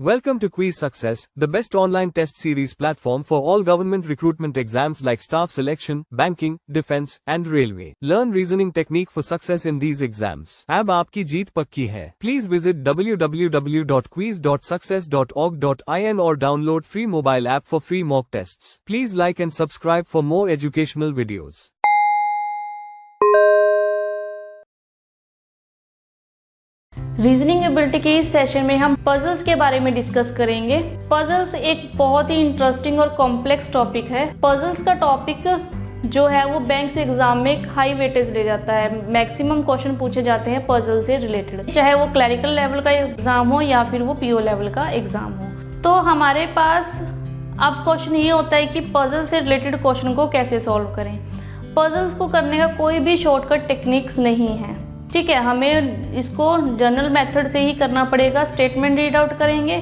Welcome to Quiz Success, the best online test series platform for all government recruitment exams like staff selection, banking, defense, and railway. Learn reasoning technique for success in these exams. अब आपकी जीत पक्की है. Please visit www.quiz.success.org.in or download free mobile app for free mock tests. Please like and subscribe for more educational videos. Reasoning ability के इस session में हम puzzles के बारे में डिस्कस करेंगे। पजल्स एक बहुत ही इंटरेस्टिंग और कॉम्प्लेक्स टॉपिक है। पजल्स का टॉपिक जो है वो बैंक से एग्जाम में एक हाई वेटेज ले जाता है। मैक्सिमम क्वेश्चन पूछे जाते हैं पजल से रिलेटेड, चाहे वो क्लरिकल लेवल का एग्जाम हो या फिर वो पीओ लेवल का एग्जाम हो। तो हमारे पास अब क्वेश्चन ये होता है कि पजल से रिलेटेड क्वेश्चन को कैसे सॉल्व करें। पजल्स को करने का कोई भी शॉर्टकट टेक्निक्स नहीं है, ठीक है। हमें इसको जनरल मेथड से ही करना पड़ेगा। स्टेटमेंट रीड आउट करेंगे,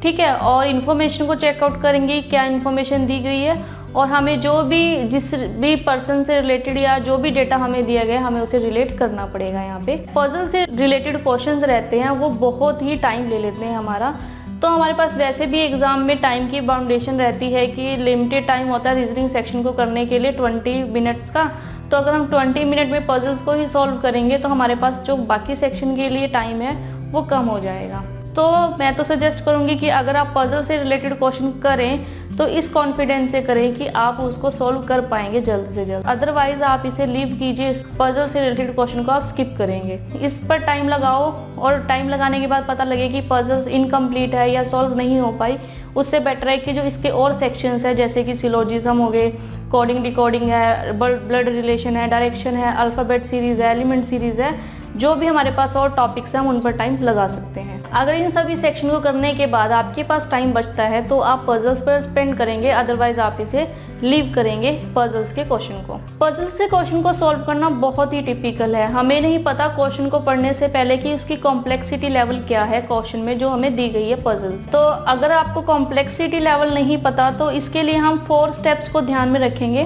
ठीक है, और इन्फॉर्मेशन को चेकआउट करेंगे क्या इन्फॉर्मेशन दी गई है, और हमें जो भी जिस भी पर्सन से रिलेटेड या जो भी डेटा हमें दिया गया हमें उसे रिलेट करना पड़ेगा। यहाँ पे पजल से रिलेटेड क्वेश्चंस रहते हैं, वो बहुत ही टाइम ले लेते हैं हमारा। तो हमारे पास वैसे भी एग्जाम में टाइम की बाउंडेशन रहती है कि लिमिटेड टाइम होता है रीजनिंग सेक्शन को करने के लिए 20 मिनट्स का। तो अगर हम 20 मिनट में पजल्स को ही सॉल्व करेंगे तो हमारे पास जो बाकी सेक्शन के लिए टाइम है वो कम हो जाएगा। तो मैं तो सजेस्ट करूंगी कि अगर आप पजल से रिलेटेड क्वेश्चन करें तो इस कॉन्फिडेंस से करें कि आप उसको सॉल्व कर पाएंगे जल्द से जल्द। अदरवाइज आप इसे लीव कीजिए, पजल से रिलेटेड क्वेश्चन को आप स्किप करेंगे। इस पर टाइम लगाओ और टाइम लगाने के बाद पता लगे कि पजल्स इनकम्प्लीट है या सॉल्व नहीं हो पाई, उससे बेटर है कि जो इसके और सेक्शंस है जैसे कि सिलोजिज्म हो गए, कोडिंग डिकोडिंग है, ब्लड रिलेशन है, डायरेक्शन है, अल्फाबेट सीरीज है, एलिमेंट सीरीज है, जो भी हमारे पास और टॉपिक्स हैं हम उन पर टाइम लगा सकते हैं। अगर इन सभी सेक्शन को करने के बाद आपके पास टाइम बचता है तो आप पजल्स पर स्पेंड करेंगे, अदरवाइज आप इसे लीव करेंगे पजल्स के क्वेश्चन को। पजल्स के क्वेश्चन को सॉल्व करना बहुत ही टिपिकल है। हमें नहीं पता क्वेश्चन को पढ़ने से पहले कि उसकी कॉम्प्लेक्सिटी लेवल क्या है क्वेश्चन में जो हमें दी गई है पजल्स। तो अगर आपको कॉम्प्लेक्सिटी लेवल नहीं पता तो इसके लिए हम 4 स्टेप्स को ध्यान में रखेंगे।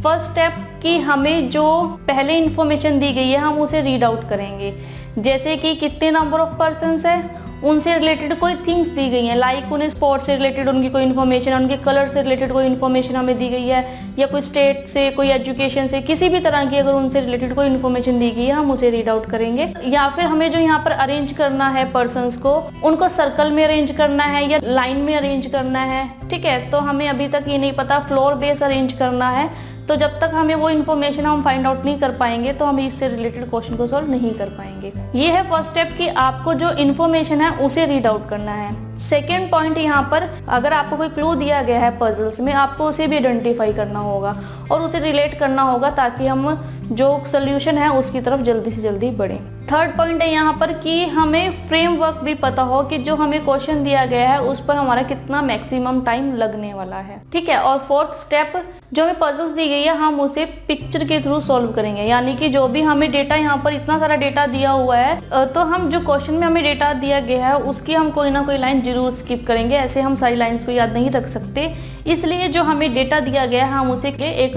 फर्स्ट स्टेप कि हमें जो पहले इंफॉर्मेशन दी गई है हम उसे रीड आउट करेंगे, जैसे कि कितने नंबर ऑफ पर्सन्स है, उनसे रिलेटेड कोई थिंग्स दी गई हैं, लाइक उन्हें स्पोर्ट्स से रिलेटेड उनकी कोई इन्फॉर्मेशन, उनके कलर से रिलेटेड कोई इन्फॉर्मेशन हमें दी गई है, या कोई स्टेट से, कोई एजुकेशन से, किसी भी तरह की अगर उनसे रिलेटेड कोई इन्फॉर्मेशन दी गई है हम उसे रीड आउट करेंगे। या फिर हमें जो यहाँ पर अरेंज करना है पर्सन्स को, उनको सर्कल में अरेंज करना है या लाइन में अरेंज करना है, ठीक है। तो हमें अभी तक ये नहीं पता, फ्लोर बेस अरेंज करना है। तो जब तक हमें वो इन्फॉर्मेशन हम फाइंड आउट नहीं कर पाएंगे तो हम इससे रिलेटेड क्वेश्चन को सॉल्व नहीं कर पाएंगे। ये है फर्स्ट स्टेप कि आपको जो इन्फॉर्मेशन है उसे रीड आउट करना है। सेकेंड पॉइंट, यहाँ पर अगर आपको कोई क्लू दिया गया है पजल्स में आपको उसे भी आइडेंटिफाई करना होगा और उसे रिलेट करना होगा ताकि हम जो सोल्यूशन है उसकी तरफ जल्दी से जल्दी बढ़े। थर्ड पॉइंट है यहाँ पर कि हमें फ्रेमवर्क भी पता हो कि जो हमें क्वेश्चन दिया गया है उस पर हमारा कितना मैक्सिमम टाइम लगने वाला है, ठीक है। और फोर्थ स्टेप, जो हमें पजल्स दी गई है हम उसे पिक्चर के थ्रू सॉल्व करेंगे, यानी कि जो भी हमें डेटा यहाँ पर इतना सारा डेटा दिया हुआ है तो हम जो क्वेश्चन में हमें डेटा दिया गया है उसकी हम कोई ना कोई लाइन जरूर स्किप करेंगे। ऐसे हम सारी लाइन्स को याद नहीं रख सकते, इसलिए जो हमें डेटा दिया गया है हम उसे एक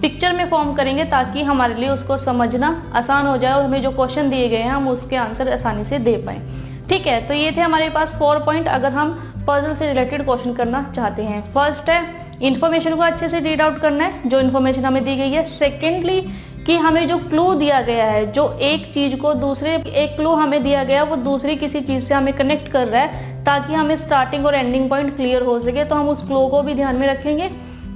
पिक्चर में फॉर्म करेंगे ताकि हमारे लिए उसको समझना आसान हो जाए और हमें जो क्वेश्चन दिए गए हैं हम उसके आंसर आसानी से दे पाएं, ठीक है। तो ये थे हमारे पास 4 पॉइंट अगर हम पजल से रिलेटेड क्वेश्चन करना चाहते हैं। फर्स्ट है इन्फॉर्मेशन को अच्छे से रीड आउट करना है, जो इन्फॉर्मेशन हमें दी गई है। सेकेंडली कि हमें जो क्लू दिया गया है, जो एक चीज को दूसरे, एक क्लू हमें दिया गया वो दूसरी किसी चीज से हमें कनेक्ट कर रहा है ताकि हमें स्टार्टिंग और एंडिंग पॉइंट क्लियर हो सके, तो हम उस क्लू को भी ध्यान में रखेंगे।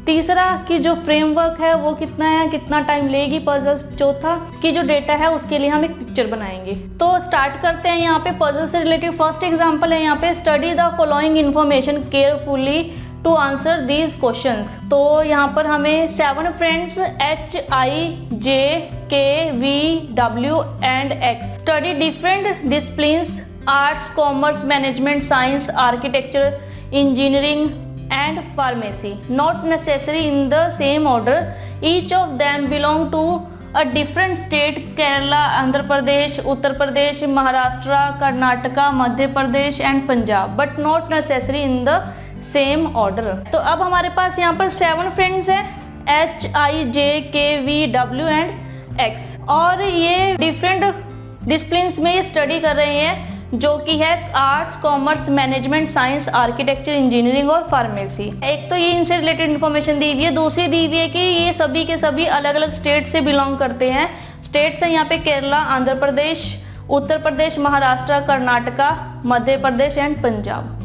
तीसरा कि जो फ्रेमवर्क है वो कितना है, कितना टाइम लेगी पजल्स। चौथा कि जो डेटा है उसके लिए हम एक पिक्चर बनाएंगे। तो स्टार्ट करते हैं यहाँ पे पजल से रिलेटेड। फर्स्ट एग्जांपल है यहाँ पे, study the following information carefully to answer these questions. तो यहाँ पर हमें 7 friends HIJKVW and X study different disciplines, arts, commerce, management, science, architecture, engineering and pharmacy, not necessary in the same order. Each of them belong to a different state, Kerala, Andhra Pradesh, Uttar Pradesh, Maharashtra, Karnataka, Madhya Pradesh and Punjab, but not necessary in the same order. तो अब हमारे पास यहाँ पर 7 friends हैं HIJKVW and X और ये different disciplines में ये स्टडी कर रहे हैं जो कि है arts, commerce, management, science, architecture, engineering और फार्मेसी। एक तो ये इनसे रिलेटेड इन्फॉर्मेशन दी हुई है, दूसरी दी हुई है कि ये सभी के सभी अलग अलग स्टेट से बिलोंग करते हैं। स्टेट्स है यहाँ पे केरला, आंध्र प्रदेश, उत्तर प्रदेश, महाराष्ट्र, कर्नाटका, मध्य प्रदेश एंड पंजाब।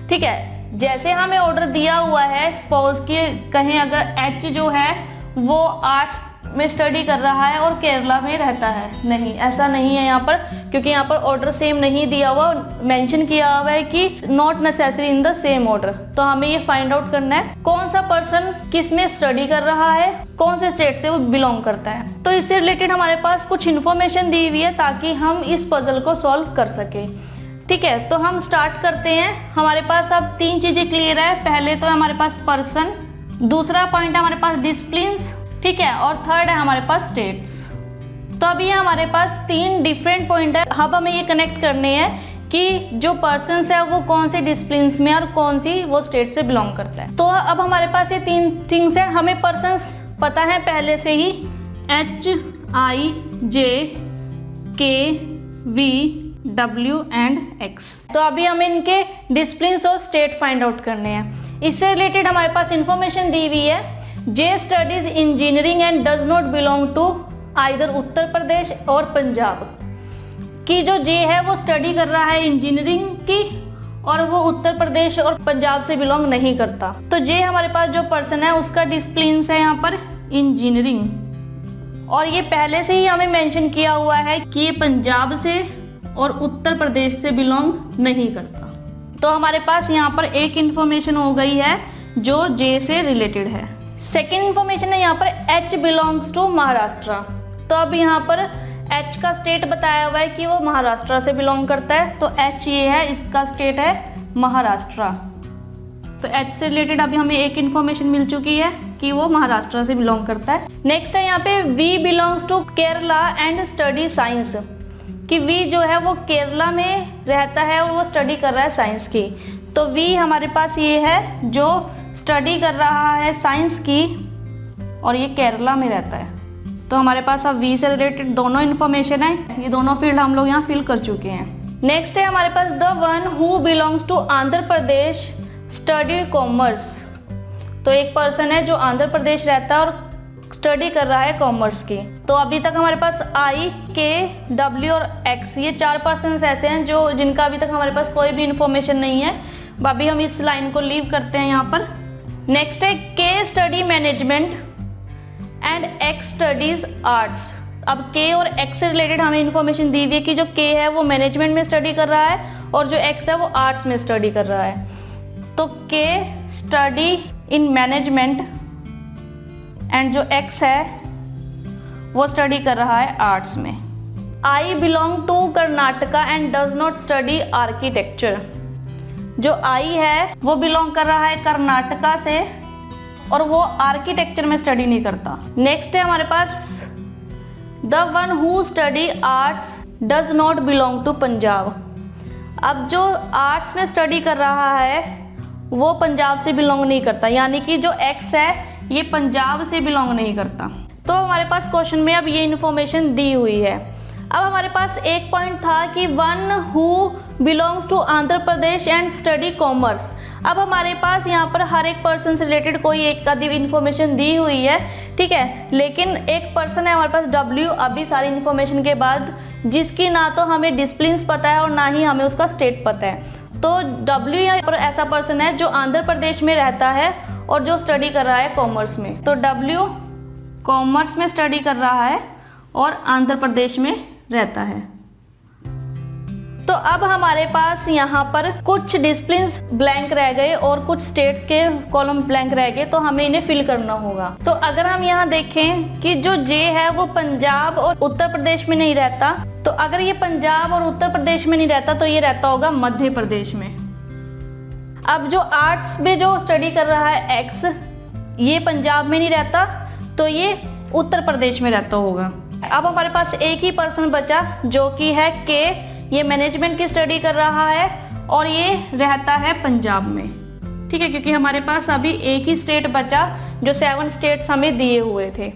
ठीक है, जैसे हमें ऑर्डर दिया हुआ है, सपोज कि कहें अगर एच जो है वो आर्ट्स में स्टडी कर रहा है और केरला में रहता है, नहीं, ऐसा नहीं है यहाँ पर, क्योंकि यहाँ पर ऑर्डर सेम नहीं दिया हुआ, मेंशन किया हुआ है कि not necessary in the same order. तो हमें ये फाइंड आउट करना है कौन सा पर्सन किस में स्टडी कर रहा है, कौन से स्टेट से वो बिलोंग करता है। तो इससे रिलेटेड हमारे पास कुछ इन्फॉर्मेशन दी हुई है ताकि हम इस पजल को सॉल्व कर सके। ठीक है, तो हम स्टार्ट करते हैं। हमारे पास अब 3 चीजें क्लियर है। पहले तो हमारे पास पर्सन, दूसरा पॉइंट है हमारे पास डिसिप्लिन्स, ठीक है, और थर्ड है हमारे पास स्टेट्स। तो अभी ये हमारे पास 3 डिफरेंट पॉइंट है। अब हमें ये कनेक्ट करने हैं कि जो पर्सन्स है वो कौन से डिसिप्लिन्स में और कौन सी वो स्टेट से बिलोंग करता है। तो अब हमारे पास ये 3 थिंग्स है। हमें पर्सन्स पता है पहले से ही, HIJKVW एंड X। तो अभी हमें इनके डिसिप्लिन्स और स्टेट फाइंड आउट करने हैं। इससे रिलेटेड हमारे पास इंफॉर्मेशन दी हुई है, J studies engineering and does not belong to either Uttar Pradesh और पंजाब। कि जो J है वो स्टडी कर रहा है इंजीनियरिंग की और वो उत्तर प्रदेश और पंजाब से बिलोंग नहीं करता। तो J हमारे पास जो पर्सन है उसका डिसिप्लिन है यहाँ पर इंजीनियरिंग, और ये पहले से ही हमें मेंशन किया हुआ है कि ये पंजाब से और उत्तर प्रदेश से बिलोंग नहीं करता। तो हमारे पास यहाँ पर एक इंफॉर्मेशन हो गई है जो J से रिलेटेड है। सेकेंड इंफॉर्मेशन है यहाँ पर H बिलोंग्स टू महाराष्ट्र। तो अब यहाँ पर H का स्टेट बताया हुआ है कि वो महाराष्ट्र से बिलोंग करता है। तो H ये है, इसका स्टेट है महाराष्ट्र। तो H से रिलेटेड अभी हमें एक इंफॉर्मेशन मिल चुकी है कि वो महाराष्ट्र से बिलोंग करता है। नेक्स्ट है यहाँ पे V belongs to Kerala and study science, कि V जो है वो केरला में रहता है और वो स्टडी कर रहा है साइंस की। तो V हमारे पास ये है जो स्टडी कर रहा है साइंस की और ये केरला में रहता है। तो हमारे पास अब V से रिलेटेड दोनों इन्फॉर्मेशन है, ये दोनों फील्ड हम लोग यहाँ फिल कर चुके हैं। नेक्स्ट है हमारे पास the one who belongs to Andhra Pradesh study commerce. तो एक पर्सन है जो आंध्र प्रदेश रहता है और स्टडी कर रहा है कॉमर्स की। तो अभी तक हमारे पास I, K, W और X, ये 4 पर्सन ऐसे हैं जो जिनका अभी तक हमारे पास कोई भी इंफॉर्मेशन नहीं है। अभी हम इस लाइन को लीव करते हैं यहाँ पर। नेक्स्ट है K study management and X studies arts. अब K और X से रिलेटेड हमें इंफॉर्मेशन दी हुई है कि जो K है वो मैनेजमेंट में स्टडी कर रहा है और जो X है वो आर्ट्स में स्टडी कर रहा है। तो K study in management and जो X है वो स्टडी कर रहा है आर्ट्स में। I belong to Karnataka and does not study architecture. जो I है वो बिलोंग कर रहा है कर्नाटका से और वो आर्किटेक्चर में स्टडी नहीं करता। नेक्स्ट है हमारे पास the one who study arts does not belong to Punjab. अब जो आर्ट्स में स्टडी कर रहा है वो पंजाब से बिलोंग नहीं करता, यानी कि जो X है ये पंजाब से बिलोंग नहीं करता। तो हमारे पास क्वेश्चन में अब ये इन्फॉर्मेशन दी हुई है। अब हमारे पास एक पॉइंट था कि one who belongs to Andhra Pradesh and study commerce. अब हमारे पास यहाँ पर हर एक पर्सन से रिलेटेड कोई एक आधी इन्फॉर्मेशन दी हुई है, ठीक है, लेकिन एक पर्सन है हमारे पास W अभी सारी इन्फॉर्मेशन के बाद, जिसकी ना तो हमें डिसिप्लिन्स पता है और ना ही हमें उसका स्टेट पता है। तो W यहाँ पर ऐसा पर्सन है जो आंध्र प्रदेश में रहता है और जो स्टडी कर रहा है कॉमर्स में। तो W कॉमर्स में स्टडी कर रहा है और आंध्र प्रदेश में रहता है। तो अब हमारे पास यहाँ पर कुछ डिसिप्लिन्स ब्लैंक रह गए और कुछ स्टेट्स के कॉलम ब्लैंक रह गए, तो हमें इन्हें फिल करना होगा। तो अगर हम यहाँ देखें कि जो J है वो पंजाब और उत्तर प्रदेश में नहीं रहता, तो अगर ये पंजाब और उत्तर प्रदेश में नहीं रहता तो ये रहता होगा मध्य प्रदेश में। अब जो आर्ट्स में जो स्टडी कर रहा है X, ये पंजाब में नहीं रहता तो ये उत्तर प्रदेश में रहता होगा। अब हमारे पास एक ही पर्सन बचा जो कि है K, ये मैनेजमेंट की स्टडी कर रहा है और ये रहता है पंजाब में, ठीक है, क्योंकि हमारे पास अभी एक ही स्टेट बचा जो 7 स्टेट्स हमें दिए हुए थे,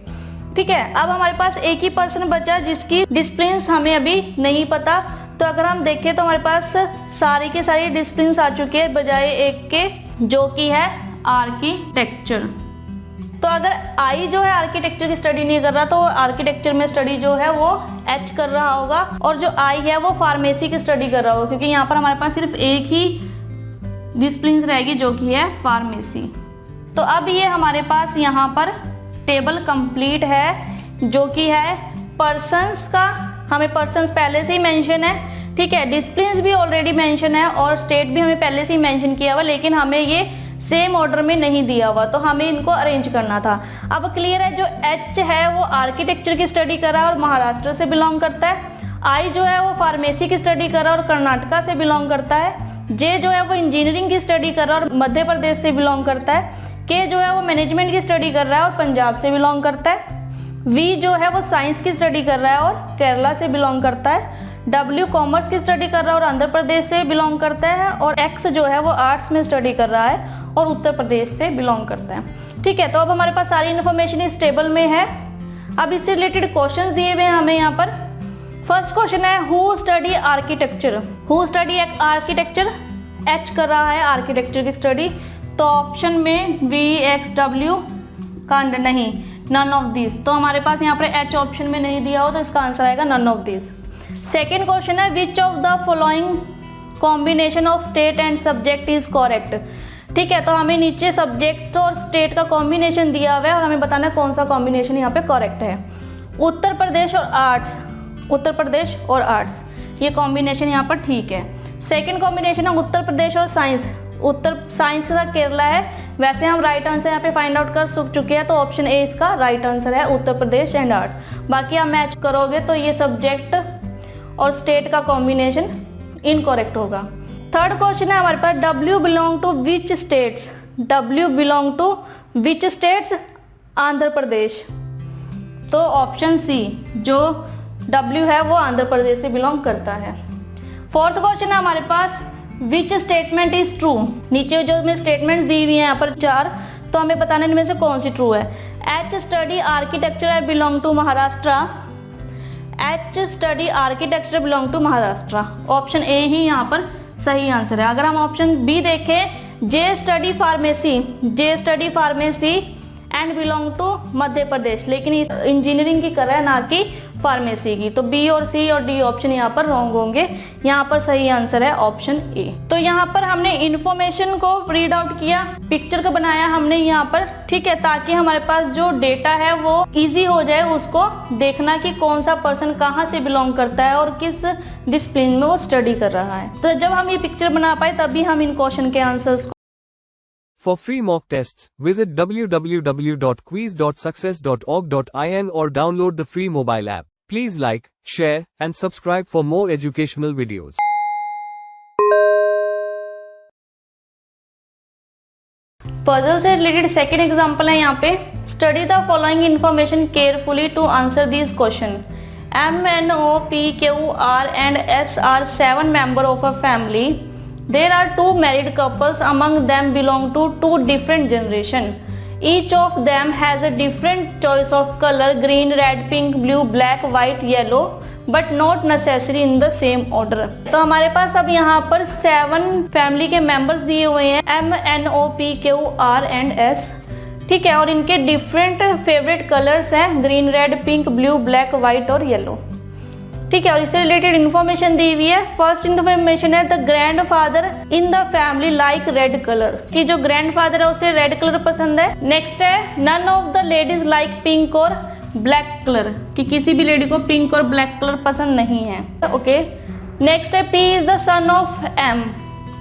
ठीक है। अब हमारे पास एक ही पर्सन बचा जिसकी डिसिप्लिन्स हमें अभी नहीं पता, तो तो अगर हम देखें तो हमारे पास सारी के सारी डिसिप्लिन आ चुके हैं बजाय एक के, जो कि है आर्किटेक्चर। तो अगर आई जो है आर्किटेक्चर की स्टडी नहीं कर रहा तो आर्किटेक्चर में स्टडी जो है वो एच कर रहा होगा, और जो आई है वो फार्मेसी की स्टडी कर रहा होगा, क्योंकि यहाँ पर हमारे पास सिर्फ एक ही डिसिप्लिन रहेगी जो कि है फार्मेसी। तो अब ये हमारे पास यहाँ पर टेबल कंप्लीट है, जो कि है पर्सन्स का। हमें पर्सन्स पहले से ही मेंशन है, ठीक है। डिसिप्लिन्स भी ऑलरेडी मेंशन है और स्टेट भी हमें पहले से ही मेंशन किया हुआ, लेकिन हमें ये सेम ऑर्डर में नहीं दिया हुआ, तो हमें इनको अरेंज करना था। अब क्लियर है, जो एच है वो आर्किटेक्चर की स्टडी कर रहा है और महाराष्ट्र से बिलोंग करता है। आई जो है वो फार्मेसी की स्टडी कर रहा है और कर्नाटका से बिलोंग करता है। जे जो है वो इंजीनियरिंग की स्टडी कर रहा है और मध्य प्रदेश से बिलोंग करता है। के जो है वो मैनेजमेंट की स्टडी कर रहा है और पंजाब से बिलोंग करता है। वी जो है वो साइंस की स्टडी कर रहा है और केरला से बिलोंग करता है। डब्ल्यू कॉमर्स की स्टडी कर रहा है और आंध्र प्रदेश से बिलोंग करता है। और एक्स जो है वो आर्ट्स में स्टडी कर रहा है और उत्तर प्रदेश से बिलोंग करता है, ठीक है। तो अब हमारे पास सारी इन्फॉर्मेशन इस टेबल में है। अब इससे रिलेटेड क्वेश्चंस दिए हुए हैं हमें यहाँ पर। फर्स्ट क्वेश्चन है who study architecture. Who study architecture, H कर रहा है आर्किटेक्चर की स्टडी, तो ऑप्शन में वी एक्स डब्ल्यू का नहीं, नन ऑफ दिस। तो हमारे पास यहाँ पर एच ऑप्शन में नहीं दिया हो, तो इसका आंसर आएगा none of this. Second question है which of the following combination of state and subject is correct. ठीक है, तो हमें नीचे सब्जेक्ट और स्टेट का कॉम्बिनेशन दिया हुआ है और हमें बताना है कौन सा कॉम्बिनेशन यहाँ पे करेक्ट है। उत्तर प्रदेश और आर्ट्स, उत्तर प्रदेश और आर्ट्स, ये कॉम्बिनेशन यहाँ पर ठीक है। सेकंड कॉम्बिनेशन है उत्तर प्रदेश और साइंस, उत्तर साइंस के साथ केरला है। वैसे हम राइट आंसर यहाँ पे फाइंड आउट कर चुके हैं, तो ऑप्शन ए इसका राइट आंसर है, उत्तर प्रदेश एंड आर्ट्स। बाकी आप मैच करोगे तो ये सब्जेक्ट और स्टेट का कॉम्बिनेशन इनकरेक्ट होगा। थर्ड क्वेश्चन है हमारे पास W belong to which states. W belong to which states, Andhra Pradesh. तो ऑप्शन सी जो W है वो आंध्र प्रदेश से बिलोंग करता है। फोर्थ क्वेश्चन है हमारे पास विच स्टेटमेंट इज ट्रू। नीचे जो में स्टेटमेंट दी हुई है यहाँ पर 4, तो हमें बताना इनमें से कौन सी ट्रू है। H study architecture I belong to Maharashtra. H study architecture belong to Maharashtra, option A ही यहाँ पर सही आंसर है। अगर हम ऑप्शन बी देखें, J study pharmacy, J study pharmacy and belong to Madhya Pradesh, लेकिन इंजीनियरिंग की कर रहा है ना कि फार्मेसी की, तो बी और सी और डी ऑप्शन यहाँ पर रॉन्ग होंगे। यहाँ पर सही आंसर है ऑप्शन ए। तो यहाँ पर हमने इंफॉर्मेशन को रीड आउट किया, पिक्चर को बनाया हमने यहाँ पर, ठीक है, ताकि हमारे पास जो डेटा है वो इजी हो जाए उसको देखना कि कौन सा पर्सन कहाँ से बिलोंग करता है और किस डिसिप्लिन में वो स्टडी कर रहा है। तो जब हम ये पिक्चर बना पाए तभी हम इन क्वेश्चन के answers For free mock tests, visit www.quiz.success.org.in or download the free mobile app. Please like, share, and subscribe for more educational videos. Puzzle से रिलेटेड सेकेंड एग्जाम्पल है यहाँ पे। Study the following information carefully to answer this question. M, N, O, P, Q, R and S are 7 members of a family. There are 2 married couples, among them belong to 2 different generations. Each of them has a different choice of color, green, red, pink, blue, black, white, yellow, but not necessary in the same order. तो हमारे पास अब यहाँ पर 7 family के members दिए हुए हैं, M, N, O, P, Q, R and S, ठीक है, और इनके डिफरेंट फेवरेट कलर्स हैं, green, red, pink, blue, black, white और येलो, ठीक है। और इससे रिलेटेड इन्फॉर्मेशन दी हुई है। फर्स्ट इन्फॉर्मेशन है the grandfather in the family like red colour, कि जो ग्रैंडफादर है उसे रेड कलर पसंद है। नेक्स्ट है none of the ladies like pink और ब्लैक कलर, कि किसी भी लेडी को पिंक और ब्लैक कलर पसंद नहीं है, ओके। नेक्स्ट है P is the son of M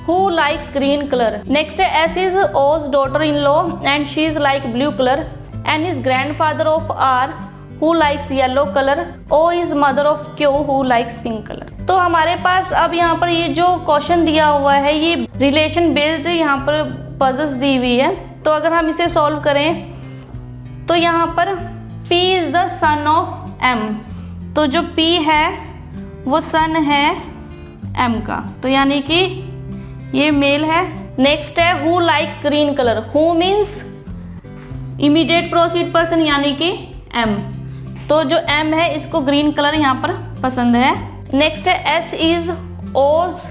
who likes green colour. Next है S is O's daughter in law and she is like blue colour. N is grandfather of R who likes yellow color. O is mother of Q who likes pink color. तो हमारे पास अब यहाँ पर ये जो question दिया हुआ है ये रिलेशन बेस्ड यहाँ पर पजल्स दी हुई है। तो अगर हम इसे सॉल्व करें तो यहाँ पर P is the son of M, तो जो P है वो सन है M का, तो यानी कि ये मेल है। नेक्स्ट है who likes green color. Who means immediate proceed person यानी कि M, तो जो M है इसको ग्रीन कलर यहाँ पर पसंद है। नेक्स्ट है S is O's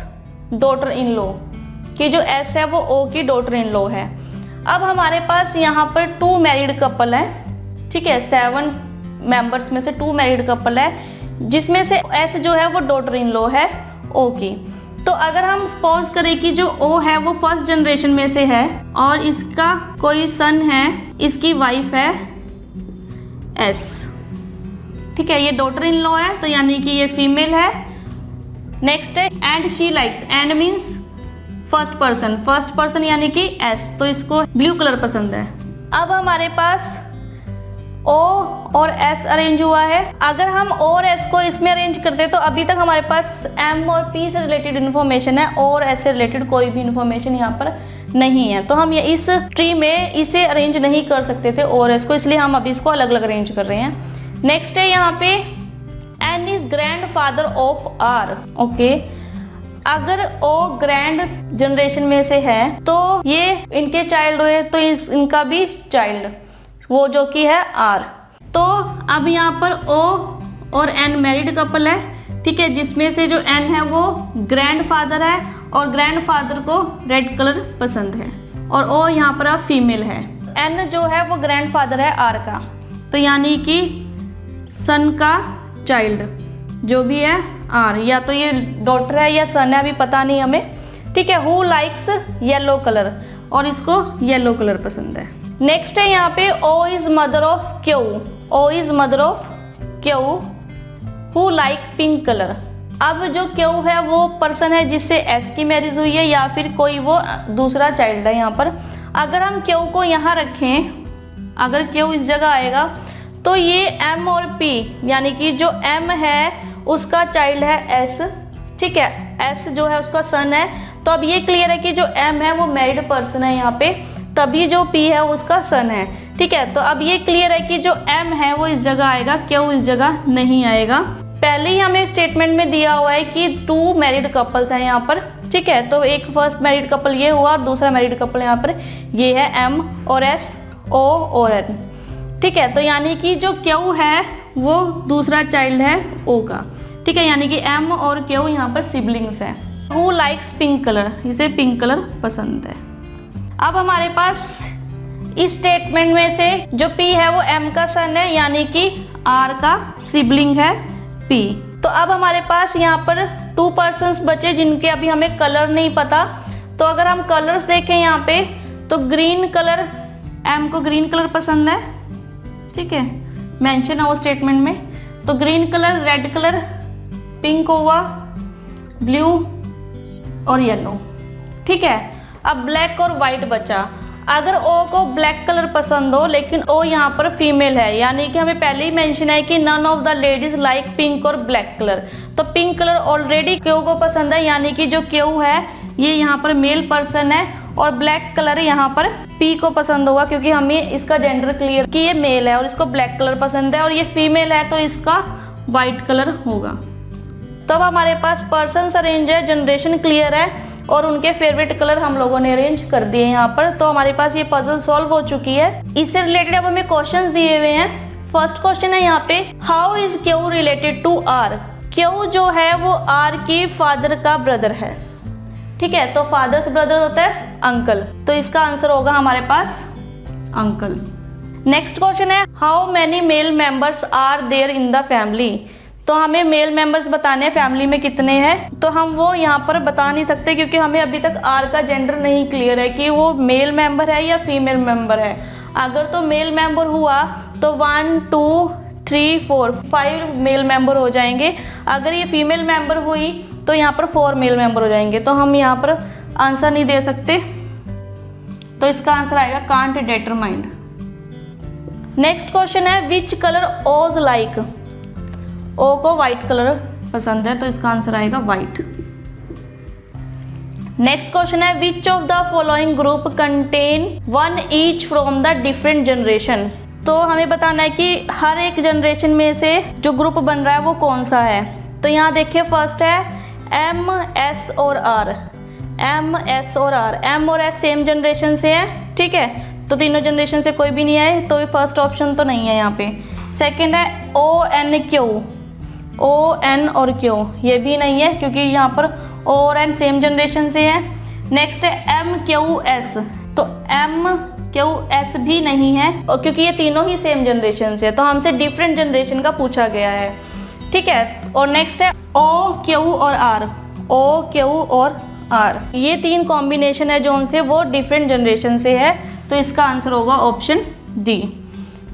daughter in law, कि जो एस है वो ओ की डॉटर इन लॉ है। अब हमारे पास यहाँ पर 2 मैरिड कपल है, ठीक है, 7 मेंबर्स में से 2 मैरिड कपल है, जिसमें से एस जो है वो डॉटर इन लॉ है ओ की। तो अगर हम सपोज करें कि जो ओ है वो फर्स्ट जनरेशन में से है और इसका कोई सन है, इसकी वाइफ है एस, ठीक है, ये डॉटर इन लॉ है तो यानी कि ये फीमेल है। नेक्स्ट है and she likes, and means first person यानी कि एस, तो इसको ब्लू कलर पसंद है। अब हमारे पास ओ और एस अरेंज हुआ है। अगर हम ओ और एस को इसमें अरेंज करते तो अभी तक हमारे पास एम और पी से रिलेटेड इन्फॉर्मेशन है, ओ और एस से रिलेटेड कोई भी इन्फॉर्मेशन यहाँ पर नहीं है, तो हम ये इस ट्री में इसे अरेंज नहीं कर सकते थे ओ और एस को, इसलिए हम अभी इसको अलग अलग अरेंज कर रहे हैं। नेक्स्ट है यहाँ पे N is grand father of R, okay, अगर ओ ग्रैंड जनरेशन में से है तो ये इनके चाइल्ड हुए तो इनका भी चाइल्ड वो जो कि है आर। तो अब यहाँ पर ओ और एन मैरिड कपल है, ठीक है, जिसमें से जो एन है वो ग्रैंड फादर है और ग्रैंड फादर को रेड कलर पसंद है, और ओ यहाँ पर अब फीमेल है। एन जो है वो ग्रैंड फादर है आर का, तो यानी कि सन का चाइल्ड जो भी है आर, या तो ये डॉटर है या सन है, अभी पता नहीं हमें, ठीक है। हु लाइक्स येलो कलर, और इसको येलो कलर पसंद है। नेक्स्ट है यहाँ पे O is mother of Q, O is mother of Q who like pink colour. अब जो क्यू है वो पर्सन है जिससे एस की मैरिज हुई है या फिर कोई वो दूसरा चाइल्ड है यहाँ पर। अगर हम क्यू को यहाँ रखें, अगर क्यू इस जगह आएगा तो ये एम और पी, यानी कि जो एम है उसका चाइल्ड है एस, ठीक है, एस जो है उसका सन है। तो अब ये क्लियर है कि जो एम है वो मैरिड पर्सन है यहाँ पे, तभी जो पी है उसका सन है, ठीक है। तो अब ये क्लियर है कि जो एम है वो इस जगह आएगा, क्यू इस जगह नहीं आएगा। पहले ही हमें स्टेटमेंट में दिया हुआ है कि 2 मैरिड कपल्स हैं यहाँ पर, ठीक है, तो एक फर्स्ट मैरिड कपल ये हुआ और दूसरा मैरिड कपल यहाँ पर ये है एम और एस, ओ और एन, ठीक है। तो यानी कि जो क्यू है वो दूसरा चाइल्ड है ओ का, ठीक है, यानी कि एम और क्यू यहाँ पर सिबलिंग्स है। हु लाइक्स पिंक कलर, इसे पिंक कलर पसंद है। अब हमारे पास इस स्टेटमेंट में से जो P है वो M का सन है, यानी कि R का सिबलिंग है P। तो अब हमारे पास यहाँ पर 2 पर्सन्स बचे जिनके अभी हमें कलर नहीं पता। तो अगर हम कलर्स देखें यहाँ पे तो ग्रीन कलर, M को ग्रीन कलर पसंद है, ठीक है, मेंशन है वो स्टेटमेंट में। तो green colour, red colour, pink हुआ, ब्लू और येलो, ठीक है। अब ब्लैक और वाइट बचा। अगर ओ को ब्लैक कलर पसंद हो लेकिन ओ यहाँ पर फीमेल है, यानी कि हमें पहले ही मेंशन है कि none of the ladies like pink और ब्लैक कलर, तो पिंक कलर ऑलरेडी क्यू को पसंद है, यानी कि जो क्यू है ये यहाँ पर मेल पर्सन है, और ब्लैक कलर यहाँ पर पी को पसंद होगा क्योंकि हमें इसका जेंडर क्लियर कि ये मेल है और इसको ब्लैक कलर पसंद है, और ये फीमेल है तो इसका व्हाइट कलर होगा। तो अब हमारे पास पर्सन अरेंज है, जनरेशन क्लियर है, और उनके फेवरेट कलर हम लोगों ने अरेंज कर दिए यहाँ पर। तो हमारे पास ये पजल सॉल्व हो चुकी है। इससे रिलेटेड अब हमें क्वेश्चंस दिए हुए हैं। फर्स्ट क्वेश्चन है यहाँ पे, how is Q related to R. Q जो है वो आर की फादर का ब्रदर है, ठीक है, तो फादर्स ब्रदर होता है अंकल, तो इसका आंसर होगा हमारे पास अंकल। नेक्स्ट क्वेश्चन है, how many male members are there in the family. तो हमें मेल मेंबर्स बताने हैं फैमिली में कितने हैं, तो हम वो यहाँ पर बता नहीं सकते क्योंकि हमें अभी तक आर का जेंडर नहीं क्लियर है कि वो मेल मेंबर है या फीमेल मेंबर है। अगर तो मेल मेंबर हुआ तो 1 2 3 4 5 मेल मेंबर हो जाएंगे। अगर ये फीमेल मेंबर हुई तो यहाँ पर 4 मेल मेंबर हो जाएंगे, तो हम यहाँ पर आंसर नहीं दे सकते, तो इसका आंसर आएगा कांट डिटरमाइन। नेक्स्ट क्वेश्चन है, विच कलर ओज लाइक। ओ को व्हाइट कलर पसंद है, तो इसका आंसर आएगा व्हाइट। नेक्स्ट क्वेश्चन है, which of the following group contain one each from the different generation. तो हमें बताना है कि हर एक जनरेशन में से जो ग्रुप बन रहा है वो कौन सा है। तो यहाँ देखिए फर्स्ट है एम एस और आर। एम एस और आर, एम और एस सेम जनरेशन से है, ठीक है, तो तीनों जनरेशन से कोई भी नहीं है, तो फर्स्ट ऑप्शन तो नहीं है यहाँ पे। सेकंड है O N Q. O N और क्यू, ये भी नहीं है क्योंकि यहाँ पर ओ और एन सेम जनरेशन से है। नेक्स्ट है एम क्यू एस, तो एम क्यू एस भी नहीं है और क्योंकि ये तीनों ही सेम जनरेशन से है, तो हमसे डिफरेंट जनरेशन का पूछा गया है, ठीक है। और नेक्स्ट है ओ क्यू और आर, ओ क्यू और आर, ये तीन कॉम्बिनेशन है जो उनसे वो डिफरेंट जनरेशन से है, तो इसका आंसर होगा ऑप्शन डी,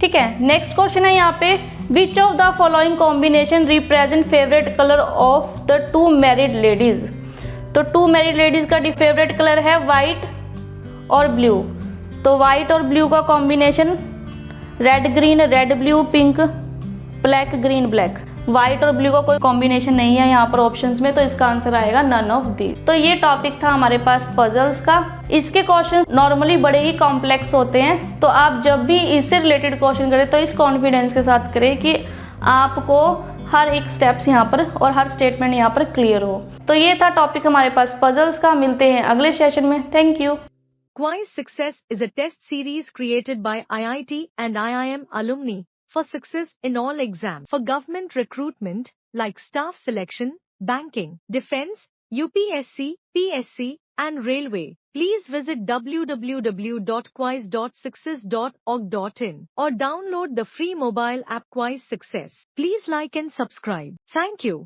ठीक है। नेक्स्ट क्वेश्चन है यहाँ पे, विच of the following combination represent favourite colour of the two married ladies, तो टू मैरिड लेडीज का फेवरेट कलर है व्हाइट और ब्लू, तो व्हाइट और ब्लू का combination red green, red blue pink, black green black, white और blue का कोई कॉम्बिनेशन नहीं है यहाँ पर ऑप्शंस में, तो इसका आंसर आएगा नन ऑफ दी। तो ये टॉपिक था हमारे पास पजल्स का। इसके क्वेश्चन नॉर्मली बड़े ही कॉम्प्लेक्स होते हैं, तो आप जब भी इससे रिलेटेड क्वेश्चन करें तो इस कॉन्फिडेंस के साथ करें कि आपको हर एक स्टेप्स यहाँ पर और हर स्टेटमेंट यहाँ पर क्लियर हो। तो ये था टॉपिक हमारे पास पजल्स का। मिलते हैं अगले सेशन में। Thank you. Quiz Success is a test series created by IIT and IIM alumni for success in all exams for government recruitment like staff selection, banking, defense, UPSC, PSC, and railway. Please visit www.quiz.success.org.in or download the free mobile app Quiz Success. Please like and subscribe. Thank you.